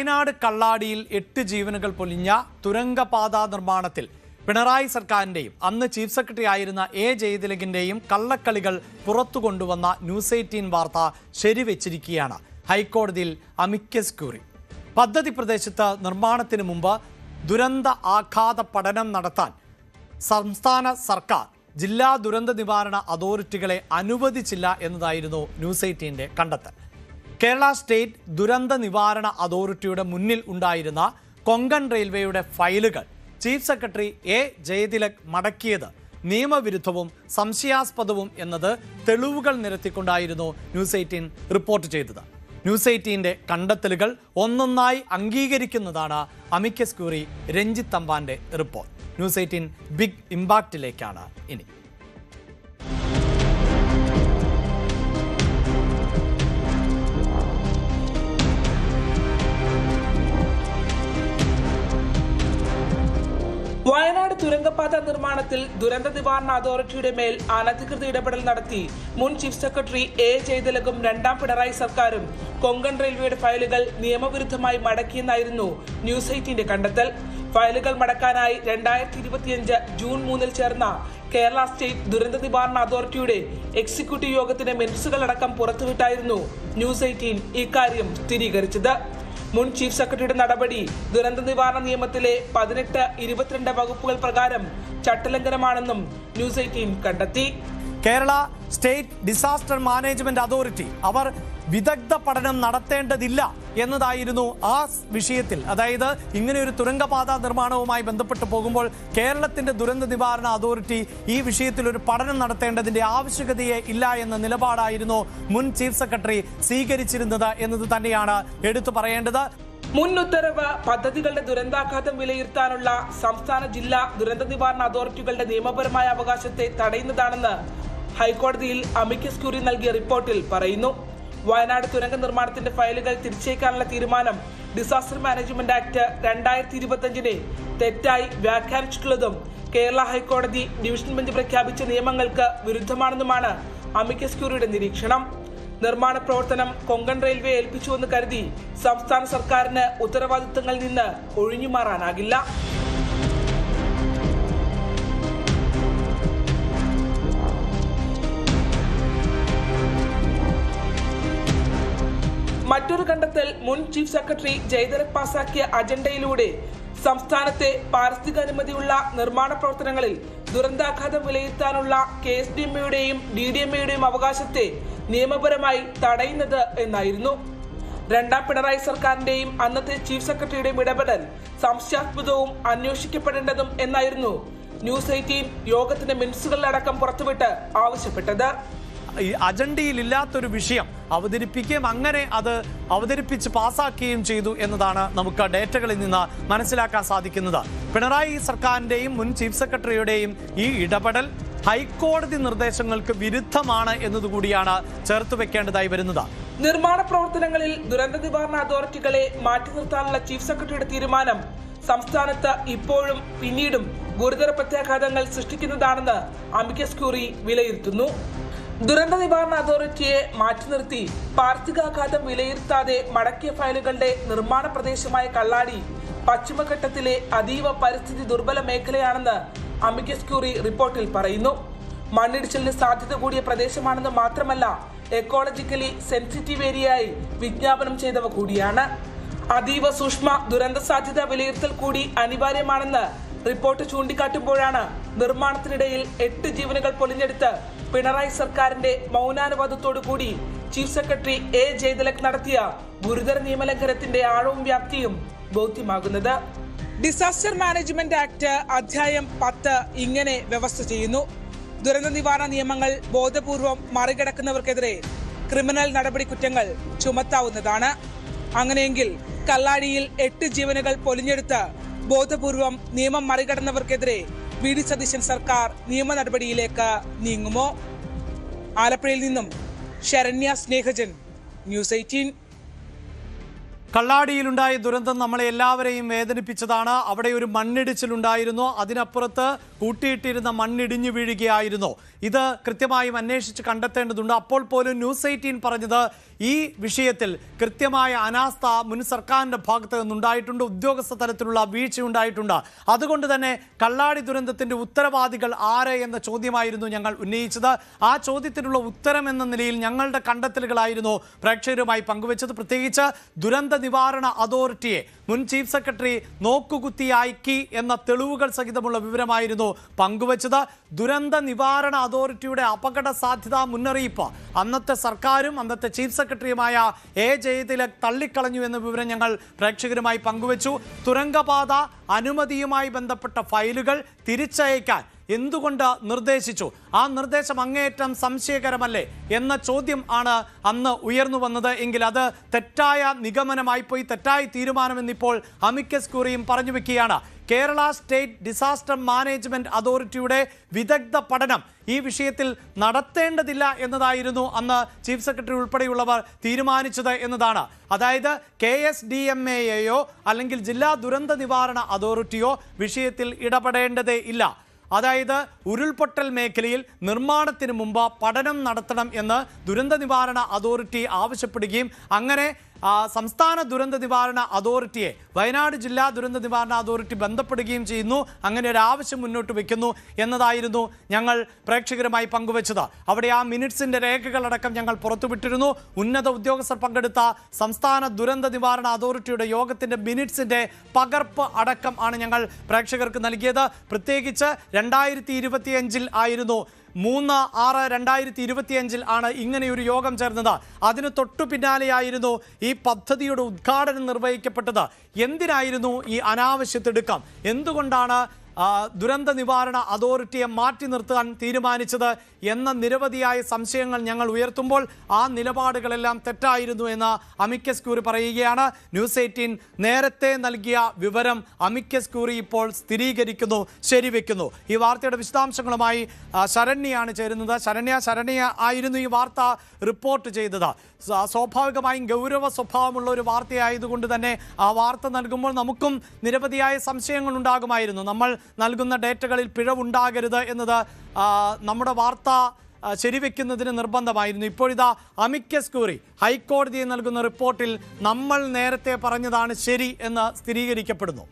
വയനാട് കള്ളാടിയിൽ 8 ജീവനുകൾ പൊലിഞ്ഞ തുരങ്കപാത നിർമ്മാണത്തിൽ പിണറായി സർക്കാരിന്റെയും അന്ന് ചീഫ് സെക്രട്ടറി ആയിരുന്ന എ ജയതിലകിന്റെയും കള്ളക്കളികൾ പുറത്തു കൊണ്ടുവന്ന ന്യൂസ് 18 വാർത്ത ശരിവെച്ചിരിക്കുകയാണ് ഹൈക്കോടതിയിൽ അമിക്കസ് ക്യൂറി. പദ്ധതി പ്രദേശത്ത് നിർമ്മാണത്തിന് മുമ്പ് ദുരന്ത ആഘാത പഠനം നടത്താൻ സംസ്ഥാന സർക്കാർ ജില്ലാ ദുരന്ത നിവാരണ അതോറിറ്റികളെ അനുവദിച്ചില്ല എന്നതായിരുന്നു ന്യൂസ് 18ന്റെ കണ്ടെത്തൽ. കേരള സ്റ്റേറ്റ് ദുരന്ത നിവാരണ അതോറിറ്റിയുടെ മുന്നിൽ ഉണ്ടായിരുന്ന കൊങ്കൺ റെയിൽവേയുടെ ഫയലുകൾ ചീഫ് സെക്രട്ടറി എ ജയതിലക് മടക്കിയത് നിയമവിരുദ്ധവും സംശയാസ്പദവും എന്നത് തെളിവുകൾ നിരത്തിക്കൊണ്ടായിരുന്നു ന്യൂസ് 18 റിപ്പോർട്ട് ചെയ്തത്. ന്യൂസ് 18ന്റെ കണ്ടെത്തലുകൾ ഒന്നൊന്നായി അംഗീകരിക്കുന്നതാണ് അമിക്കസ് ക്യൂറി രഞ്ജിത്ത് തമ്പാന്റെ റിപ്പോർട്ട്. ന്യൂസ് 18 ബിഗ് ഇമ്പാക്റ്റിലേക്കാണ് ഇനി. വയനാട് തുരങ്കപാത നിർമ്മാണത്തിൽ ദുരന്ത നിവാരണ അതോറിറ്റിയുടെ മേൽ അനധികൃത ഇടപെടൽ നടത്തി മുൻ ചീഫ് സെക്രട്ടറി എ ജയതിലകും രണ്ടാം പിണറായി സർക്കാരും കൊങ്കൺ റെയിൽവേയുടെ ഫയലുകൾ നിയമവിരുദ്ധമായി മടക്കിയെന്നായിരുന്നു ന്യൂസ് 18ന്റെ കണ്ടെത്തൽ. ഫയലുകൾ മടക്കാനായി 2025 ജൂൺ 3 ചേർന്ന കേരള സ്റ്റേറ്റ് ദുരന്ത നിവാരണ അതോറിറ്റിയുടെ എക്സിക്യൂട്ടീവ് യോഗത്തിന്റെ മിനിറ്റ്സുകളടക്കം പുറത്തുവിട്ടായിരുന്നു ന്യൂസ് 18 ഇക്കാര്യം സ്ഥിരീകരിച്ചത്. മുൻ ചീഫ് സെക്രട്ടറിയുടെ നടപടി ദുരന്ത നിവാരണ നിയമത്തിലെ 18, 22 വകുപ്പുകൾ പ്രകാരം ചട്ടലംഘനമാണെന്നും ന്യൂസ് 18 കണ്ടെത്തി. Kerala state disaster management authority അവർ വിദഗ്ധ പഠനം നടത്തേണ്ടതില്ല എന്നതായിരുന്നു ആ വിഷയത്തിൽ. അതായത് ഇങ്ങനെ ഒരു തുരങ്കപാത നിർമ്മാണവുമായി ബന്ധപ്പെട്ട് പോകുമ്പോൾ കേരളത്തിന്റെ ദുരന്ത നിവാരണ അതോറിറ്റി ഈ വിഷയത്തിൽ ഒരു പഠനം നടത്തേണ്ടതിന്റെ ആവശ്യകതയെ ഇല്ല എന്ന നിലപാടായിരുന്നു മുൻ ചീഫ് സെക്രട്ടറി സ്വീകരിച്ചിരുന്നത് എന്നത് തന്നെയാണ് എടുത്തു പറയേണ്ടത്. മുൻ ഉത്തരവ് പദ്ധതികളുടെ ദുരന്താഘാതം വിലയിരുത്താനുള്ള സംസ്ഥാന ജില്ലാ ദുരന്ത നിവാരണ അതോറിറ്റികളുടെ നിയമപരമായ അവകാശത്തെ തടയുന്നതാണെന്ന് ഹൈക്കോടതിയിൽ അമിക്കസ് ക്യൂറി നൽകിയ റിപ്പോർട്ടിൽ പറയുന്നു. വയനാട് തുരങ്ക നിർമ്മാണത്തിന്റെ ഫയലുകൾ തിരിച്ചേക്കാനുള്ള തീരുമാനം ഡിസാസ്റ്റർ മാനേജ്മെന്റ് ആക്ട് 2025 തെറ്റായി വ്യാഖ്യാനിച്ചിട്ടുള്ളതും കേരള ഹൈക്കോടതി ഡിവിഷൻ ബെഞ്ച് പ്രഖ്യാപിച്ച നിയമങ്ങൾക്ക് വിരുദ്ധമാണെന്നുമാണ് അമിക്കസ് ക്യൂറിയുടെ നിരീക്ഷണം. നിർമ്മാണ പ്രവർത്തനം കൊങ്കൺ റെയിൽവേ ഏൽപ്പിച്ചുവെന്ന് കരുതി സംസ്ഥാന സർക്കാരിന് ഉത്തരവാദിത്തങ്ങളിൽ നിന്ന് ഒഴിഞ്ഞുമാറാനാകില്ല. മറ്റൊരു കണ്ടെത്തൽ മുൻ ചീഫ് സെക്രട്ടറി ജയതിലക് പാസാക്കിയ അജണ്ടയിലൂടെ സംസ്ഥാനത്തെ പാരിസ്ഥിതിക അനുമതിയുള്ള നിർമ്മാണ പ്രവർത്തനങ്ങളിൽ ദുരന്താഘാതം വിലയിരുത്താനുള്ള KSDMAയുടെയും DDMAയുടെയും അവകാശത്തെ നിയമപരമായി തടയുന്നത് എന്നായിരുന്നു. രണ്ടാം പിണറായി സർക്കാരിന്റെയും അന്നത്തെ ചീഫ് സെക്രട്ടറിയുടെയും ഇടപെടൽ സംശയാസ്പദവും അന്വേഷിക്കപ്പെടേണ്ടതും എന്നായിരുന്നു ന്യൂസ് 18 യോഗത്തിന്റെ മിനിറ്റ്സുകളിലടക്കം പുറത്തുവിട്ട് ആവശ്യപ്പെട്ടത്. ഈ അജണ്ടയിലില്ലാത്തൊരു വിഷയം അവതരിപ്പിക്കുകയും അങ്ങനെ അത് അവതരിപ്പിച്ച് പാസാക്കുകയും ചെയ്തു എന്നതാണ് നമുക്ക് ഡേറ്റകളിൽ നിന്ന് മനസ്സിലാക്കാൻ സാധിക്കുന്നത്. പിണറായി സർക്കാരിന്റെയും മുൻ ചീഫ് സെക്രട്ടറിയുടെയും ഈ ഇടപെടൽ ഹൈക്കോടതി നിർദ്ദേശങ്ങൾക്ക് വിരുദ്ധമാണ് എന്നതുകൂടിയാണ് ചേർത്ത് വെക്കേണ്ടതായി വരുന്നത്. നിർമ്മാണ പ്രവർത്തനങ്ങളിൽ ദുരന്ത നിവാരണ അതോറിറ്റികളെ മാറ്റി നിർത്താനുള്ള ചീഫ് സെക്രട്ടറിയുടെ തീരുമാനം സംസ്ഥാനത്ത് ഇപ്പോഴും പിന്നീടും ഗുരുതര പ്രത്യാഘാതങ്ങൾ സൃഷ്ടിക്കുന്നതാണെന്ന് അമിക്കസ് ക്യൂറി വിലയിരുത്തുന്നു. ദുരന്ത നിവാരണ അതോറിറ്റിയെ മാറ്റി നിർത്തി പാരിസ്ഥിതികാഘാതം വിലയിരുത്താതെ മടക്കിയ ഫയലുകളുടെ നിർമ്മാണ പ്രദേശമായ കള്ളാടി പശ്ചിമഘട്ടത്തിലെ അതീവ പരിസ്ഥിതി ദുർബല മേഖലയാണെന്ന് അമിക്കസ് ക്യൂറി റിപ്പോർട്ടിൽ പറയുന്നു. മണ്ണിടിച്ചിലിന് സാധ്യത കൂടിയ പ്രദേശമാണെന്ന് മാത്രമല്ല എക്കോളജിക്കലി സെൻസിറ്റീവ് ഏരിയയായി വിജ്ഞാപനം ചെയ്തവ കൂടിയാണ്. അതീവ സൂക്ഷ്മ ദുരന്ത സാധ്യത വിലയിരുത്തൽ കൂടി അനിവാര്യമാണെന്ന് റിപ്പോർട്ട് ചൂണ്ടിക്കാട്ടുമ്പോഴാണ് നിർമ്മാണത്തിനിടയിൽ 8 ജീവനുകൾ പൊലിഞ്ഞെടുത്ത് പിണറായി സർക്കാരിന്റെ മൗനാനുവാദത്തോടു കൂടി ചീഫ് സെക്രട്ടറി എ ജയതിലക് നടത്തിയ ഗുരുതര നിയമലംഘനത്തിന്റെ ആഴവും വ്യാപ്തിയും ബോധ്യമാകുന്നത്. ഡിസാസ്റ്റർ മാനേജ്മെന്റ് ആക്ട് അധ്യായം 10 ഇങ്ങനെ വ്യവസ്ഥ ചെയ്യുന്നു: ദുരന്ത നിവാരണ നിയമങ്ങൾ ബോധപൂർവം മറികടക്കുന്നവർക്കെതിരെ ക്രിമിനൽ നടപടി കുറ്റങ്ങൾ ചുമത്താവുന്നതാണ്. അങ്ങനെയെങ്കിൽ കള്ളാടിയിൽ 8 ജീവനുകൾ പൊലിഞ്ഞെടുത്ത് ബോധപൂർവം നിയമം മറികടന്നവർക്കെതിരെ VD സതീശൻ സർക്കാർ നിയമ നടപടിയിലേക്ക് നീങ്ങുമോ? ആലപ്പുഴയിൽ നിന്നും ശരണ്യ സ്നേഹജൻ, ന്യൂസ് 18. കള്ളാടിയിലുണ്ടായ ദുരന്തം നമ്മളെ എല്ലാവരെയും വേദനിപ്പിച്ചതാണ്. അവിടെ ഒരു മണ്ണിടിച്ചിലുണ്ടായിരുന്നു, അതിനപ്പുറത്ത് കൂട്ടിയിട്ടിരുന്ന മണ്ണിടിഞ്ഞു വീഴുകയായിരുന്നു. ഇത് കൃത്യമായും അന്വേഷിച്ച് കണ്ടെത്തേണ്ടതുണ്ട്. അപ്പോൾ പോലും ന്യൂസ് 18 പറഞ്ഞത് ഈ വിഷയത്തിൽ കൃത്യമായ അനാസ്ഥ മുൻ സർക്കാരിൻ്റെ ഭാഗത്ത് നിന്നുണ്ടായിട്ടുണ്ട്, ഉദ്യോഗസ്ഥ തലത്തിലുള്ള വീഴ്ചയുണ്ടായിട്ടുണ്ട്. അതുകൊണ്ട് തന്നെ കള്ളാടി ദുരന്തത്തിൻ്റെ ഉത്തരവാദികൾ ആര് എന്ന ചോദ്യമായിരുന്നു ഞങ്ങൾ ഉന്നയിച്ചത്. ആ ചോദ്യത്തിനുള്ള ഉത്തരം എന്ന നിലയിൽ ഞങ്ങളുടെ കണ്ടെത്തലുകളായിരുന്നു പ്രേക്ഷകരുമായി പങ്കുവച്ചത്. പ്രത്യേകിച്ച് ദുരന്ത നിവാരണ അതോറിറ്റിയെ മുൻ ചീഫ് സെക്രട്ടറി നോക്കുകുത്തിയാക്കി എന്ന തെളിവുകൾ സഹിതമുള്ള വിവരമായിരുന്നു പങ്കുവച്ചത്. ദുരന്ത നിവാരണ അതോറിറ്റിയുടെ അപകട സാധ്യതാ മുന്നറിയിപ്പ് അന്നത്തെ സർക്കാരും അന്നത്തെ ചീഫ് സെക്രട്ടറിയുമായ എ ജയതിലക് തള്ളിക്കളഞ്ഞു എന്ന വിവരം ഞങ്ങൾ പ്രേക്ഷകരുമായി പങ്കുവച്ചു. തുരങ്കപാത അനുമതിയുമായി ബന്ധപ്പെട്ട ഫയലുകൾ തിരിച്ചയക്കാൻ എന്തുകൊണ്ട് നിർദ്ദേശിച്ചു? ആ നിർദ്ദേശം അങ്ങേയറ്റം സംശയകരമല്ലേ എന്ന ചോദ്യം ആണ് അന്ന് ഉയർന്നു വന്നത്. എങ്കിൽ അത് തെറ്റായ നിഗമനമായി പോയി, തെറ്റായ തീരുമാനമെന്നിപ്പോൾ അമിക്കസ് ക്യൂറിയും പറഞ്ഞു വെക്കുകയാണ്. കേരള സ്റ്റേറ്റ് ഡിസാസ്റ്റർ മാനേജ്മെന്റ് അതോറിറ്റിയുടെ വിദഗ്ധ പഠനം ഈ വിഷയത്തിൽ നടത്തേണ്ടതില്ല എന്നതായിരുന്നു അന്ന് ചീഫ് സെക്രട്ടറി ഉൾപ്പെടെയുള്ളവർ തീരുമാനിച്ചത് എന്നതാണ്. അതായത് KSDMAയെയോ അല്ലെങ്കിൽ ജില്ലാ ദുരന്ത നിവാരണ അതോറിറ്റിയോ വിഷയത്തിൽ ഇടപെടേണ്ടതേ ഇല്ല. അതായത് ഉരുൾപൊട്ടൽ മേഖലയിൽ നിർമ്മാണത്തിന് മുമ്പ് പഠനം നടത്തണം എന്ന് ദുരന്ത നിവാരണ അതോറിറ്റി ആവശ്യപ്പെടുകയും അങ്ങനെ സംസ്ഥാന ദുരന്ത നിവാരണ അതോറിറ്റിയെ വയനാട് ജില്ലാ ദുരന്ത നിവാരണ അതോറിറ്റി ബന്ധപ്പെടുകയും ചെയ്യുന്നു. അങ്ങനെ ഒരു ആവശ്യം മുന്നോട്ട് വയ്ക്കുന്നു എന്നതായിരുന്നു ഞങ്ങൾ പ്രേക്ഷകരുമായി പങ്കുവച്ചത്. അവിടെ ആ മിനിറ്റ്സിൻ്റെ രേഖകളടക്കം ഞങ്ങൾ പുറത്തുവിട്ടിരുന്നു. ഉന്നത ഉദ്യോഗസ്ഥർ പങ്കെടുത്ത സംസ്ഥാന ദുരന്ത നിവാരണ അതോറിറ്റിയുടെ യോഗത്തിൻ്റെ മിനിറ്റ്സിൻ്റെ പകർപ്പ് അടക്കം ആണ് ഞങ്ങൾ പ്രേക്ഷകർക്ക് നൽകിയത്. പ്രത്യേകിച്ച് 2025 ആയിരുന്നു 3/6/2025 ആണ് ഇങ്ങനെയൊരു യോഗം ചേർന്നത്. അതിന് തൊട്ടു പിന്നാലെയായിരുന്നു ഈ പദ്ധതിയുടെ ഉദ്ഘാടനം നിർവഹിക്കപ്പെട്ടത്. എന്തിനായിരുന്നു ഈ അനാവശ്യ തിടുക്കം? എന്തുകൊണ്ടാണ് ദുരന്ത നിവാരണ അതോറിറ്റിയെ മാറ്റി നിർത്താൻ തീരുമാനിച്ചത് എന്ന നിരവധിയായ സംശയങ്ങൾ ഞങ്ങൾ ഉയർത്തുമ്പോൾ ആ നിലപാടുകളെല്ലാം തെറ്റായിരുന്നു എന്ന് അമിക്കസ് ക്യൂറി പറയുകയാണ്. ന്യൂസ് 18 നേരത്തെ നൽകിയ വിവരം അമിക്കസ് ക്യൂറി ഇപ്പോൾ സ്ഥിരീകരിക്കുന്നു, ശരിവെക്കുന്നു. ഈ വാർത്തയുടെ വിശദാംശങ്ങളുമായി ശരണ്യാണ് ചേരുന്നത്. ശരണ്യ ആയിരുന്നു ഈ വാർത്ത റിപ്പോർട്ട് ചെയ്തത്. സ്വാഭാവികമായും ഗൗരവ സ്വഭാവമുള്ള ഒരു വാർത്തയായതുകൊണ്ട് തന്നെ ആ വാർത്ത നൽകുമ്പോൾ നമുക്കും നിരവധിയായ സംശയങ്ങൾ ഉണ്ടാകുമായിരുന്നു. നമ്മൾ നൽകുന്ന ഡേറ്റകളിൽ പിഴവുണ്ടാകരുത് എന്നത് നമ്മുടെ വാർത്ത ശരിവെക്കുന്നതിന് നിർബന്ധമായിരുന്നു. ഇപ്പോഴിതാ അമിക്കസ് ക്യൂറി ഹൈക്കോടതിയെ നൽകുന്ന റിപ്പോർട്ടിൽ നമ്മൾ നേരത്തെ പറഞ്ഞതാണ് ശരി എന്ന് സ്ഥിരീകരിക്കപ്പെടുന്നു.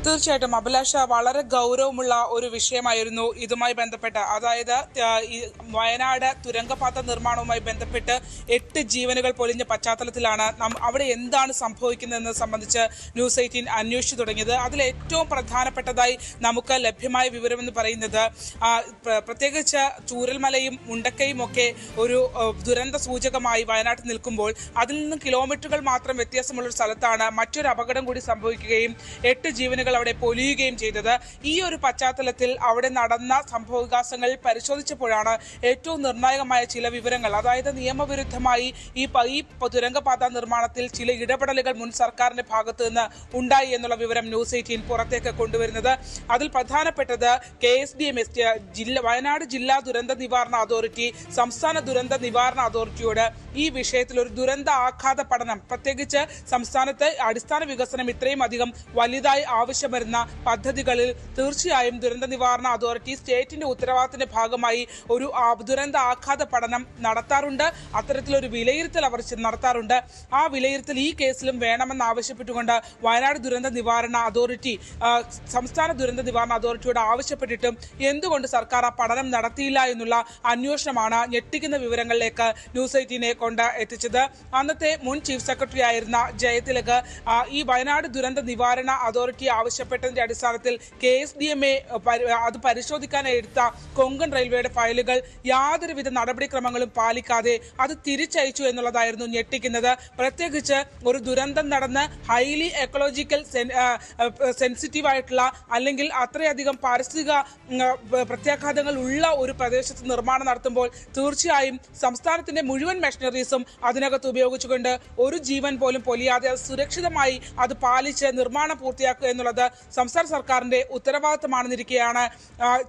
തീർച്ചയായിട്ടും അഭിലാഷ, വളരെ ഗൗരവമുള്ള ഒരു വിഷയമായിരുന്നു ഇതുമായി ബന്ധപ്പെട്ട്. അതായത് വയനാട് തുരങ്കപാത നിർമ്മാണവുമായി ബന്ധപ്പെട്ട് 8 ജീവനുകൾ പൊലിഞ്ഞ പശ്ചാത്തലത്തിലാണ് അവിടെ എന്താണ് സംഭവിക്കുന്നതെന്ന് സംബന്ധിച്ച് ന്യൂസ് 18 അന്വേഷിച്ചു തുടങ്ങിയത്. അതിൽ ഏറ്റവും പ്രധാനപ്പെട്ടതായി നമുക്ക് ലഭ്യമായ വിവരമെന്ന് പറയുന്നത് പ്രത്യേകിച്ച് ചൂരൽമലയും മുണ്ടക്കയും ഒക്കെ ഒരു ദുരന്ത സൂചകമായി വയനാട്ടിൽ നിൽക്കുമ്പോൾ അതിൽ നിന്നും കിലോമീറ്ററുകൾ മാത്രം വ്യത്യാസമുള്ള സ്ഥലത്താണ് മറ്റൊരു അപകടം കൂടി സംഭവിക്കുകയും 8 ജീവനുകൾ അവിടെ പൊലിയുകയും ചെയ്തത്. ഈ ഒരു പശ്ചാത്തലത്തിൽ അവിടെ നടന്ന സംഭവവികാസങ്ങൾ പരിശോധിച്ചപ്പോഴാണ് ഏറ്റവും നിർണായകമായ ചില വിവരങ്ങൾ, അതായത് നിയമവിരുദ്ധമായി ഈ തുരങ്കപാത നിർമ്മാണത്തിൽ ചില ഇടപെടലുകൾ മുൻ സർക്കാരിന്റെ ഭാഗത്ത് നിന്ന് ഉണ്ടായി എന്നുള്ള വിവരം ന്യൂസ് 18 പുറത്തേക്ക് കൊണ്ടുവരുന്നത്. അതിൽ പ്രധാനപ്പെട്ടത് KSDMA വയനാട് ജില്ലാ ദുരന്ത നിവാരണ അതോറിറ്റി സംസ്ഥാന ദുരന്ത നിവാരണ അതോറിറ്റിയോട് ഈ വിഷയത്തിൽ ഒരു ദുരന്ത ആഘാത പഠനം, പ്രത്യേകിച്ച് സംസ്ഥാനത്ത് അടിസ്ഥാന വികസനം ഇത്രയും അധികം വലുതായി ആവശ്യം വരുന്ന പദ്ധതികളിൽ തീർച്ചയായും ദുരന്ത നിവാരണ അതോറിറ്റി സ്റ്റേറ്റിന്റെ ഉത്തരവാദിത്തത്തിന്റെ ഭാഗമായി ഒരു ദുരന്ത ആഘാത പഠനം നടത്താറുണ്ട്. അത്തരത്തിലൊരു വിലയിരുത്തൽ അവർ നടത്താറുണ്ട്. ആ വിലയിരുത്തൽ ഈ കേസിലും വേണമെന്ന് ആവശ്യപ്പെട്ടുകൊണ്ട് വയനാട് ദുരന്ത നിവാരണ അതോറിറ്റി സംസ്ഥാന ദുരന്ത നിവാരണ അതോറിറ്റിയോട് ആവശ്യപ്പെട്ടിട്ടും എന്തുകൊണ്ട് സർക്കാർ ആ പഠനം നടത്തിയില്ല എന്നുള്ള അന്വേഷണമാണ് ഞെട്ടിക്കുന്ന വിവരങ്ങളിലേക്ക് ന്യൂസ് 18 കൊണ്ട് എത്തിച്ചത്. അന്നത്തെ മുൻ ചീഫ് സെക്രട്ടറി ആയിരുന്ന ജയതിലക് ഈ വയനാട് ദുരന്ത നിവാരണ അതോറിറ്റി ആവശ്യപ്പെട്ടതിന്റെ അടിസ്ഥാനത്തിൽ KSDMA അത് പരിശോധിക്കാനായി എടുത്ത കൊങ്കൺ റെയിൽവേയുടെ ഫയലുകൾ യാതൊരുവിധ നടപടിക്രമങ്ങളും പാലിക്കാതെ അത് തിരിച്ചയച്ചു എന്നുള്ളതായിരുന്നു ഞെട്ടിക്കുന്നത്. പ്രത്യേകിച്ച് ഒരു ദുരന്തം നടന്ന് ഹൈലി എക്കോളജിക്കൽ സെൻസിറ്റീവ് ആയിട്ടുള്ള അല്ലെങ്കിൽ അത്രയധികം പാരിസ്ഥിതിക പ്രത്യാഘാതങ്ങൾ ഉള്ള ഒരു പ്രദേശത്ത് നിർമ്മാണം നടത്തുമ്പോൾ തീർച്ചയായും സംസ്ഥാനത്തിന്റെ മുഴുവൻ മെഷീനറീസും അതിനകത്ത് ഉപയോഗിച്ചുകൊണ്ട് ഒരു ജീവൻ പോലും പൊലിയാതെ സുരക്ഷിതമായി അത് പാലിച്ച് നിർമ്മാണം പൂർത്തിയാക്കുക എന്നുള്ളത് എന്നുള്ളത് സംസ്ഥാന സർക്കാരിന്റെ ഉത്തരവാദിത്തമാണെന്നിരിക്കെയാണ്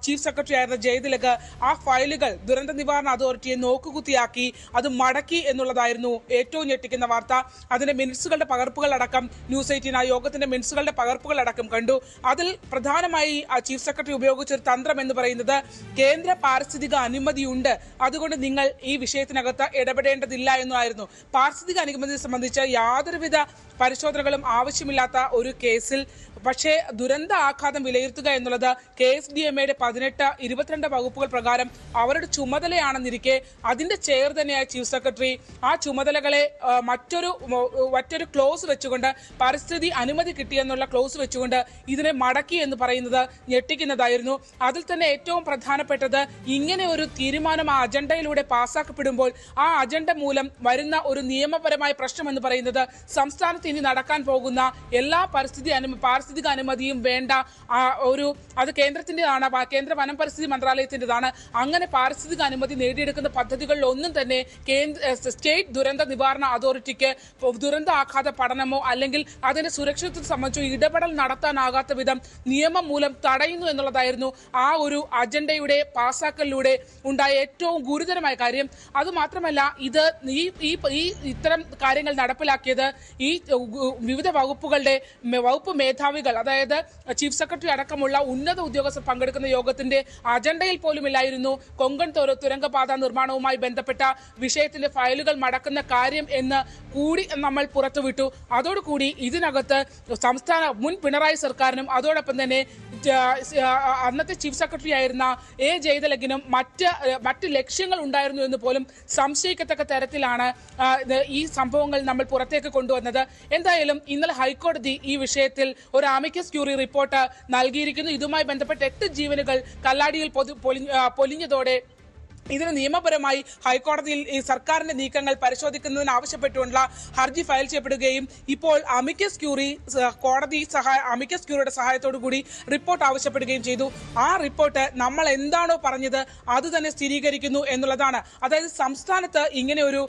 ചീഫ് സെക്രട്ടറി ആയിരുന്ന ജയതിലക് ആ ഫയലുകൾ ദുരന്ത നിവാരണ അതോറിറ്റിയെ നോക്കുകുത്തിയാക്കി അത് മടക്കി എന്നുള്ളതായിരുന്നു ഏറ്റവും ഞെട്ടിക്കുന്ന വാർത്ത. അതിന്റെ മിനിറ്റ്സുകളുടെ പകർപ്പുകളടക്കം ന്യൂസ് 18 ആ യോഗത്തിന്റെ മിനിറ്റ്സുകളുടെ പകർപ്പുകളടക്കം കണ്ടു. അതിൽ പ്രധാനമായി ചീഫ് സെക്രട്ടറി ഉപയോഗിച്ച ഒരു തന്ത്രം എന്ന് പറയുന്നത് കേന്ദ്ര പാരിസ്ഥിതിക അനുമതിയുണ്ട്, അതുകൊണ്ട് നിങ്ങൾ ഈ വിഷയത്തിനകത്ത് ഇടപെടേണ്ടതില്ല എന്നായിരുന്നു. പാരിസ്ഥിതിക അനുമതി സംബന്ധിച്ച് യാതൊരുവിധ പരിശോധനകളും ആവശ്യമില്ലാത്ത ഒരു കേസിൽ പക്ഷേ ദുരന്ത ആഘാതം വിലയിരുത്തുക എന്നുള്ളത് KSDMA 18, 22 വകുപ്പുകൾ പ്രകാരം അവരുടെ ചുമതലയാണെന്നിരിക്കെ അതിന്റെ ചെയർ തന്നെയായ ചീഫ് സെക്രട്ടറി ആ ചുമതലകളെ മറ്റൊരു ക്ലോസ് വെച്ചുകൊണ്ട് പരിസ്ഥിതി അനുമതി കിട്ടിയെന്നുള്ള ക്ലോസ് വെച്ചുകൊണ്ട് ഇതിനെ മടക്കി എന്ന് പറയുന്നത് ഞെട്ടിക്കുന്നതായിരുന്നു. അതിൽ തന്നെ ഏറ്റവും പ്രധാനപ്പെട്ടത് ഇങ്ങനെ ഒരു തീരുമാനം ആ അജണ്ടയിലൂടെ പാസ്സാക്കപ്പെടുമ്പോൾ ആ അജണ്ട മൂലം വരുന്ന ഒരു നിയമപരമായ പ്രശ്നം എന്ന് പറയുന്നത് സംസ്ഥാനത്ത് ഇനി നടക്കാൻ പോകുന്ന എല്ലാ പാരിസ്ഥിതിക അനുമതിയും വേണ്ട അത് കേന്ദ്രത്തിൻ്റെതാണ്, കേന്ദ്ര വനം പരിസ്ഥിതി മന്ത്രാലയത്തിൻ്റെതാണ്. അങ്ങനെ പാരിസ്ഥിതിക അനുമതി നേടിയെടുക്കുന്ന പദ്ധതികളിൽ ഒന്നും തന്നെ സ്റ്റേറ്റ് ദുരന്ത നിവാരണ അതോറിറ്റിക്ക് ദുരന്ത ആഘാത പഠനമോ അല്ലെങ്കിൽ അതിന്റെ സുരക്ഷിതത്വം സംബന്ധിച്ചോ ഇടപെടൽ നടത്താനാകാത്ത വിധം നിയമം മൂലം തടയുന്നു എന്നുള്ളതായിരുന്നു ആ ഒരു അജണ്ടയുടെ പാസാക്കലിലൂടെ ഉണ്ടായ ഏറ്റവും ഗുരുതരമായ കാര്യം. അതുമാത്രമല്ല ഇത് ഇത്തരം കാര്യങ്ങൾ നടപ്പിലാക്കിയത് ഈ വിവിധ വകുപ്പ് മേധാവികൾ, അതായത് ചീഫ് സെക്രട്ടറി അടക്കമുള്ള ഉന്നത ഉദ്യോഗസ്ഥർ പങ്കെടുക്കുന്ന യോഗത്തിന്റെ അജണ്ടയിൽ പോലുമില്ലായിരുന്നു കൊങ്കൺ തുരങ്കപാത നിർമ്മാണവുമായി ബന്ധപ്പെട്ട വിഷയത്തിന്റെ ഫയലുകൾ മടക്കുന്ന കാര്യം എന്ന് കൂടി നമ്മൾ പുറത്തുവിട്ടു. അതോടുകൂടി ഇതിനകത്ത് മുൻ പിണറായി സർക്കാരിനും അതോടൊപ്പം തന്നെ അന്നത്തെ ചീഫ് സെക്രട്ടറി ആയിരുന്ന ജയതിലകിനും മറ്റ് ലക്ഷ്യങ്ങൾ ഉണ്ടായിരുന്നു എന്ന് പോലും സംശയിക്കത്തക്ക തരത്തിലാണ് ഈ സംഭവങ്ങൾ നമ്മൾ പുറത്തേക്ക് കൊണ്ടുവന്നത്. എന്തായാലും ഇന്നലെ ഹൈക്കോടതി ഈ വിഷയത്തിൽ ഒരു അമിക്കസ് ക്യൂറി റിപ്പോർട്ട് നൽകിയിരിക്കുന്നു. ഇതുമായി ബന്ധപ്പെട്ട് 8 ജീവനുകൾ കല്ലാടിയിൽ പൊലിഞ്ഞതോടെ ഇതിന് നിയമപരമായി ഹൈക്കോടതിയിൽ ഈ സർക്കാരിന്റെ നീക്കങ്ങൾ പരിശോധിക്കുന്നതിന് ആവശ്യപ്പെട്ടുകൊണ്ടുള്ള ഹർജി ഫയൽ ചെയ്യപ്പെടുകയും ഇപ്പോൾ അമിക്കസ് ക്യൂറിയുടെ സഹായത്തോടു കൂടി റിപ്പോർട്ട് ആവശ്യപ്പെടുകയും ചെയ്തു. ആ റിപ്പോർട്ട് നമ്മൾ എന്താണോ പറഞ്ഞത് അത് തന്നെ സ്ഥിരീകരിക്കുന്നു എന്നുള്ളതാണ്. അതായത് സംസ്ഥാനത്ത് ഇങ്ങനെ ഒരു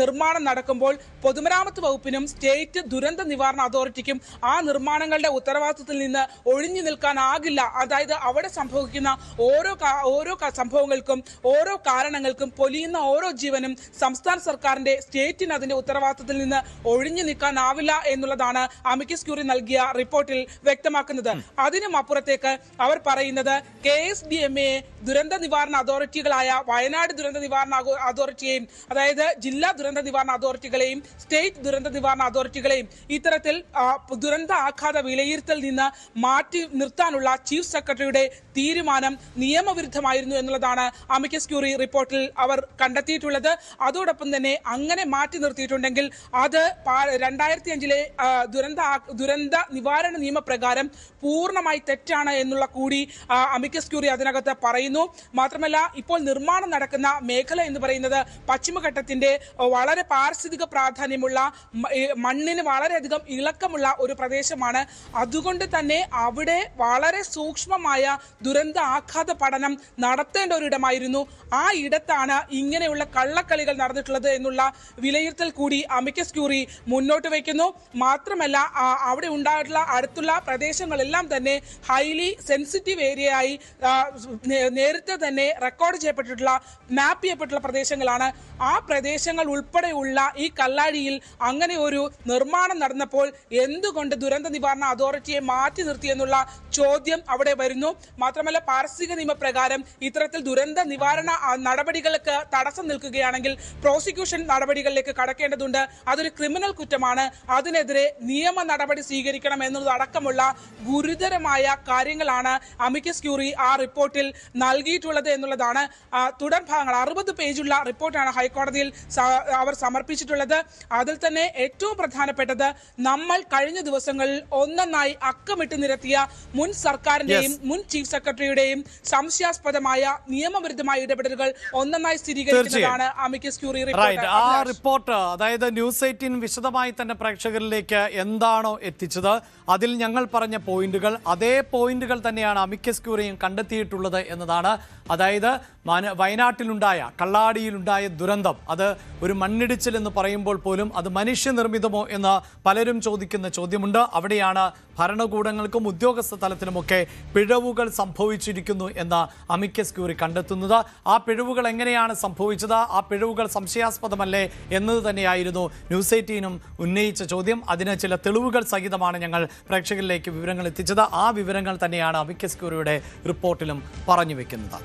നിർമ്മാണം നടക്കുമ്പോൾ പൊതുമരാമത്ത് വകുപ്പിനും സ്റ്റേറ്റ് ദുരന്ത നിവാരണ അതോറിറ്റിക്കും ആ നിർമ്മാണങ്ങളുടെ ഉത്തരവാദിത്വത്തിൽ നിന്ന് ഒഴിഞ്ഞു നിൽക്കാനാകില്ല. അതായത് അവിടെ സംഭവിക്കുന്ന ഓരോ സംഭവങ്ങൾക്കും ഓരോ കാരണങ്ങൾക്കും പൊലിയുന്ന ഓരോ ജീവനും സംസ്ഥാന സർക്കാരിന്റെ സ്റ്റേറ്റിന് അതിന്റെ ഉത്തരവാദിത്തത്തിൽ നിന്ന് ഒഴിഞ്ഞു നിൽക്കാനാവില്ല എന്നുള്ളതാണ് അമിക്കസ് ക്യൂറി നൽകിയ റിപ്പോർട്ടിൽ വ്യക്തമാക്കുന്നത്. അതിനും അപ്പുറത്തേക്ക് അവർ പറയുന്നത് KSDMA ദുരന്ത നിവാരണ അതോറിറ്റികളായ വയനാട് ദുരന്ത നിവാരണ അതോറിറ്റിയെയും അതായത് ജില്ലാ ദുരന്ത നിവാരണ അതോറിറ്റികളെയും സ്റ്റേറ്റ് ദുരന്ത നിവാരണ അതോറിറ്റികളെയും ഇത്തരത്തിൽ ദുരന്ത ആഘാത വിലയിരുത്തൽ നിന്ന് മാറ്റി നിർത്താനുള്ള ചീഫ് സെക്രട്ടറിയുടെ തീരുമാനം നിയമവിരുദ്ധമായിരുന്നു എന്നുള്ളതാണ് അമിക്കസ് ക്യൂറി റിപ്പോർട്ടിൽ അവർ കണ്ടെത്തിയിട്ടുള്ളത്. അതോടൊപ്പം തന്നെ അങ്ങനെ മാറ്റി നിർത്തിയിട്ടുണ്ടെങ്കിൽ അത് 2005 ദുരന്ത നിവാരണ നിയമപ്രകാരം പൂർണ്ണമായി തെറ്റാണ് എന്നുള്ള കൂടി അമിക്കസ് ക്യൂറി അതിനകത്ത് പറയുന്നു. മാത്രമല്ല ഇപ്പോൾ നിർമ്മാണം നടക്കുന്ന മേഖല എന്ന് പറയുന്നത് പശ്ചിമഘട്ടത്തിന്റെ വളരെ പാരിസ്ഥിതിക പ്രാധാന്യമുള്ള മണ്ണിന് വളരെയധികം ഇളക്കമുള്ള ഒരു പ്രദേശമാണ്. അതുകൊണ്ട് തന്നെ അവിടെ വളരെ സൂക്ഷ്മമായ ദുരന്ത ആഘാത പഠനം നടത്തേണ്ട ഒരിടമായിരുന്നു. ആ ഇടത്താണ് ഇങ്ങനെയുള്ള കള്ളക്കളികൾ നടന്നിട്ടുള്ളത് എന്നുള്ള വിലയിരുത്തൽ കൂടി അമിക്കസ് ക്യൂറി മുന്നോട്ട് വയ്ക്കുന്നു. മാത്രമല്ല അവിടെ ഉണ്ടായിട്ടുള്ള അടുത്തുള്ള പ്രദേശങ്ങളെല്ലാം തന്നെ ഹൈലി സെൻസിറ്റീവ് ഏരിയയായി നേരത്തെ തന്നെ റെക്കോർഡ് ചെയ്യപ്പെട്ടിട്ടുള്ള മാപ്പ് ചെയ്യപ്പെട്ടുള്ള പ്രദേശങ്ങളാണ്. ആ പ്രദേശങ്ങൾ ഉൾപ്പെടെയുള്ള ഈ കല്ലാടിയിൽ അങ്ങനെ ഒരു നിർമ്മാണം നടന്നപ്പോൾ എന്തുകൊണ്ട് ദുരന്ത നിവാരണ അതോറിറ്റിയെ മാറ്റി നിർത്തിയെന്നുള്ള ചോദ്യം അവിടെ വരുന്നു. മാത്രമല്ല പാരിസ്ഥിതിക നിയമപ്രകാരം ഇത്തരത്തിൽ ദുരന്ത നിവാരണ നടപടികൾക്ക് തടസ്സം നിൽക്കുകയാണെങ്കിൽ പ്രോസിക്യൂഷൻ നടപടികളിലേക്ക് കടക്കേണ്ടതുണ്ട്. അതൊരു ക്രിമിനൽ കുറ്റമാണ്. അതിനെതിരെ നിയമ നടപടി സ്വീകരിക്കണം എന്നതടക്കമുള്ള ഗുരുതരമായ കാര്യങ്ങളാണ് അമിക്കസ് ക്യൂറി ആ റിപ്പോർട്ടിൽ നൽകിയിട്ടുള്ളത് എന്നുള്ളതാണ്. തുടർഭാഗങ്ങൾ 60 പേജുള്ള റിപ്പോർട്ടാണ് ഹൈക്കോടതിയിൽ അവർ സമർപ്പിച്ചിട്ടുള്ളത്. അതിൽ തന്നെ ഏറ്റവും പ്രധാനപ്പെട്ടത് നമ്മൾ കഴിഞ്ഞ ദിവസങ്ങളിൽ ഒന്നൊന്നായി അക്കമിട്ട് നിരത്തിയ മുൻ സർക്കാരിന്റെയും മുൻ ചീഫ് സെക്രട്ടറിയുടെയും സംശയാസ്പദമായ നിയമവിരുദ്ധമായ ഇടപെടലുകൾ പോയിന്റുകൾ ഒന്നൊന്നായി സ്ഥിരീകരിക്കുന്നതാണ് അമിക്കസ് ക്യൂറി റൈറ്റ്. ആ റിപ്പോർട്ട്. റിപ്പോർട്ട് അതായത് ന്യൂസ് 18 വിശദമായി തന്നെ പ്രേക്ഷകരിലേക്ക് എന്താണോ എത്തിച്ചത് അതിൽ ഞങ്ങൾ പറഞ്ഞ പോയിന്റുകൾ അതേ പോയിന്റുകൾ തന്നെയാണ് അമിക്കസ് ക്യൂറിയും കണ്ടെത്തിയിട്ടുള്ളത് എന്നതാണ്. അതായത് വയനാട്ടിലുണ്ടായ കള്ളാടിയിലുണ്ടായ ദുരന്തം അത് ഒരു മണ്ണിടിച്ചിൽ എന്ന് പറയുമ്പോൾ പോലും അത് മനുഷ്യനിർമ്മിതമോ എന്ന് പലരും ചോദിക്കുന്ന ചോദ്യമുണ്ട്. അവിടെയാണ് ഭരണകൂടങ്ങൾക്കും ഉദ്യോഗസ്ഥ തലത്തിലുമൊക്കെ പിഴവുകൾ സംഭവിച്ചിരിക്കുന്നു എന്ന് അമിക്കസ് ക്യൂറി കണ്ടെത്തുന്നത്. ആ പിഴവുകൾ എങ്ങനെയാണ് സംഭവിച്ചത്, ആ പിഴവുകൾ സംശയാസ്പദമല്ലേ എന്നത് തന്നെയായിരുന്നു ന്യൂസ് 18 ഉന്നയിച്ച ചോദ്യം. അതിന് ചില തെളിവുകൾ സഹിതമാണ് ഞങ്ങൾ പ്രേക്ഷകരിലേക്ക് വിവരങ്ങൾ എത്തിച്ചത്. ആ വിവരങ്ങൾ തന്നെയാണ് അമിക്കസ് ക്യൂറിയുടെ റിപ്പോർട്ടിലും പറഞ്ഞു വെക്കുന്നത്.